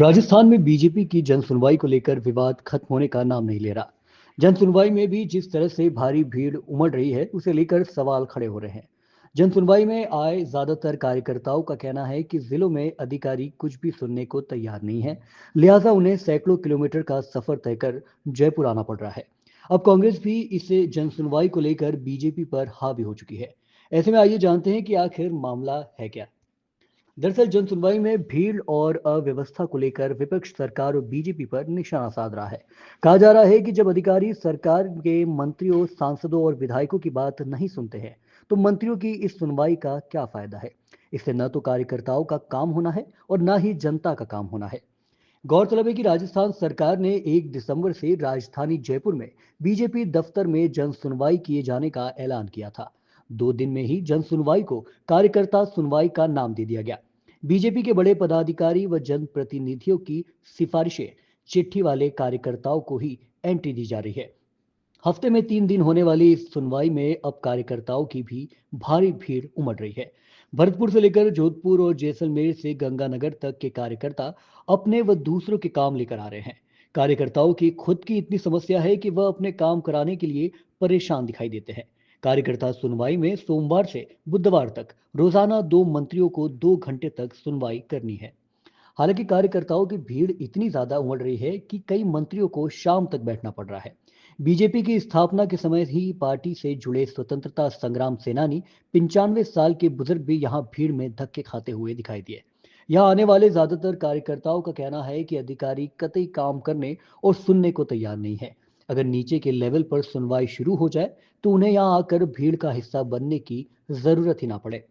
राजस्थान में बीजेपी की जन सुनवाई को लेकर विवाद खत्म होने का नाम नहीं ले रहा। जन सुनवाई में भी जिस तरह से भारी भीड़ उमड़ रही है, उसे लेकर सवाल खड़े हो रहे हैं। जन सुनवाई में आए ज्यादातर कार्यकर्ताओं का कहना है कि जिलों में अधिकारी कुछ भी सुनने को तैयार नहीं है, लिहाजा उन्हें सैकड़ों किलोमीटर का सफर तय कर जयपुर आना पड़ रहा है। अब कांग्रेस भी इसे जन सुनवाई को लेकर बीजेपी पर हावी हो चुकी है। ऐसे में आइए जानते हैं कि आखिर मामला है क्या। दरअसल जन सुनवाई में भीड़ और अव्यवस्था को लेकर विपक्ष सरकार और बीजेपी पर निशाना साध रहा है। कहा जा रहा है कि जब अधिकारी सरकार के मंत्रियों, सांसदों और विधायकों की बात नहीं सुनते हैं, तो मंत्रियों की इस सुनवाई का क्या फायदा है। इससे न तो कार्यकर्ताओं का काम होना है और न ही जनता का काम होना है। गौरतलब है कि राजस्थान सरकार ने 1 दिसंबर से राजधानी जयपुर में बीजेपी दफ्तर में जन सुनवाई किए जाने का ऐलान किया था। 2 दिन में ही जन सुनवाई को कार्यकर्ता सुनवाई का नाम दे दिया गया। बीजेपी के बड़े पदाधिकारी व जनप्रतिनिधियों की सिफारिशें चिट्ठी वाले कार्यकर्ताओं को ही एंट्री दी जा रही है। हफ्ते में 3 दिन होने वाली इस सुनवाई में अब कार्यकर्ताओं की भी भारी भीड़ उमड़ रही है। भरतपुर से लेकर जोधपुर और जैसलमेर से गंगानगर तक के कार्यकर्ता अपने व दूसरों के काम लेकर आ रहे हैं। कार्यकर्ताओं की खुद की इतनी समस्या है कि वह अपने काम कराने के लिए परेशान दिखाई देते हैं। कार्यकर्ता सुनवाई में सोमवार से बुधवार तक रोजाना 2 मंत्रियों को 2 घंटे तक सुनवाई करनी है। हालांकि कार्यकर्ताओं की भीड़ इतनी ज्यादा उमड़ रही है कि कई मंत्रियों को शाम तक बैठना पड़ रहा है। बीजेपी की स्थापना के समय ही पार्टी से जुड़े स्वतंत्रता संग्राम सेनानी 95 साल के बुजुर्ग भी यहां भीड़ में धक्के खाते हुए दिखाई दिए। यहां आने वाले ज्यादातर कार्यकर्ताओं का कहना है कि अधिकारी कतई काम करने और सुनने को तैयार नहीं है। अगर नीचे के लेवल पर सुनवाई शुरू हो जाए, तो उन्हें यहां आकर भीड़ का हिस्सा बनने की जरूरत ही ना पड़े।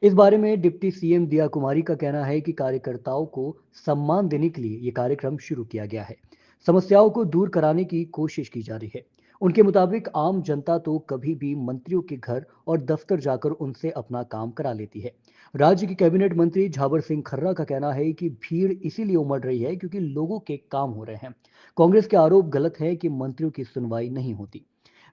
इस बारे में डिप्टी सीएम दिया कुमारी का कहना है कि कार्यकर्ताओं को सम्मान देने के लिए ये कार्यक्रम शुरू किया गया है। समस्याओं को दूर कराने की कोशिश की जा रही है। उनके मुताबिक आम जनता तो कभी भी मंत्रियों के घर और दफ्तर जाकर उनसे अपना काम करा लेती है। राज्य के कैबिनेट मंत्री झाबर सिंह खर्रा का कहना है कि भीड़ इसीलिए उमड़ रही है क्योंकि लोगों के काम हो रहे हैं। कांग्रेस के आरोप गलत है कि मंत्रियों की सुनवाई नहीं होती।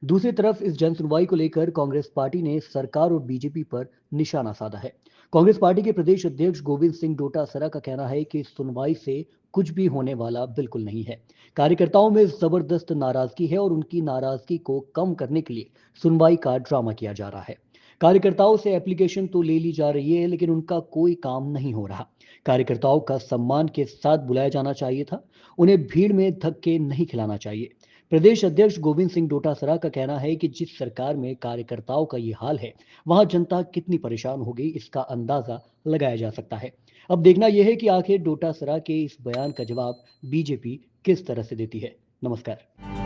दूसरी तरफ इस जन सुनवाई को लेकर कांग्रेस पार्टी ने सरकार और बीजेपी पर निशाना साधा है। कांग्रेस पार्टी के प्रदेश अध्यक्ष गोविंद सिंह डोटासरा का कहना है कि इस सुनवाई से कुछ भी होने वाला बिल्कुल नहीं है। कार्यकर्ताओं में जबरदस्त नाराजगी है और उनकी नाराजगी को कम करने के लिए सुनवाई का ड्रामा किया जा रहा है। कार्यकर्ताओं से एप्लीकेशन तो ले ली जा रही है, लेकिन उनका कोई काम नहीं हो रहा। कार्यकर्ताओं का सम्मान के साथ बुलाया जाना चाहिए था। उन्हें भीड़ में धक्के नहीं खिलाना चाहिए। प्रदेश अध्यक्ष गोविंद सिंह डोटासरा का कहना है कि जिस सरकार में कार्यकर्ताओं का ये हाल है, वहां जनता कितनी परेशान होगी, इसका अंदाजा लगाया जा सकता है। अब देखना यह है कि आखिर डोटासरा के इस बयान का जवाब बीजेपी किस तरह से देती है। नमस्कार।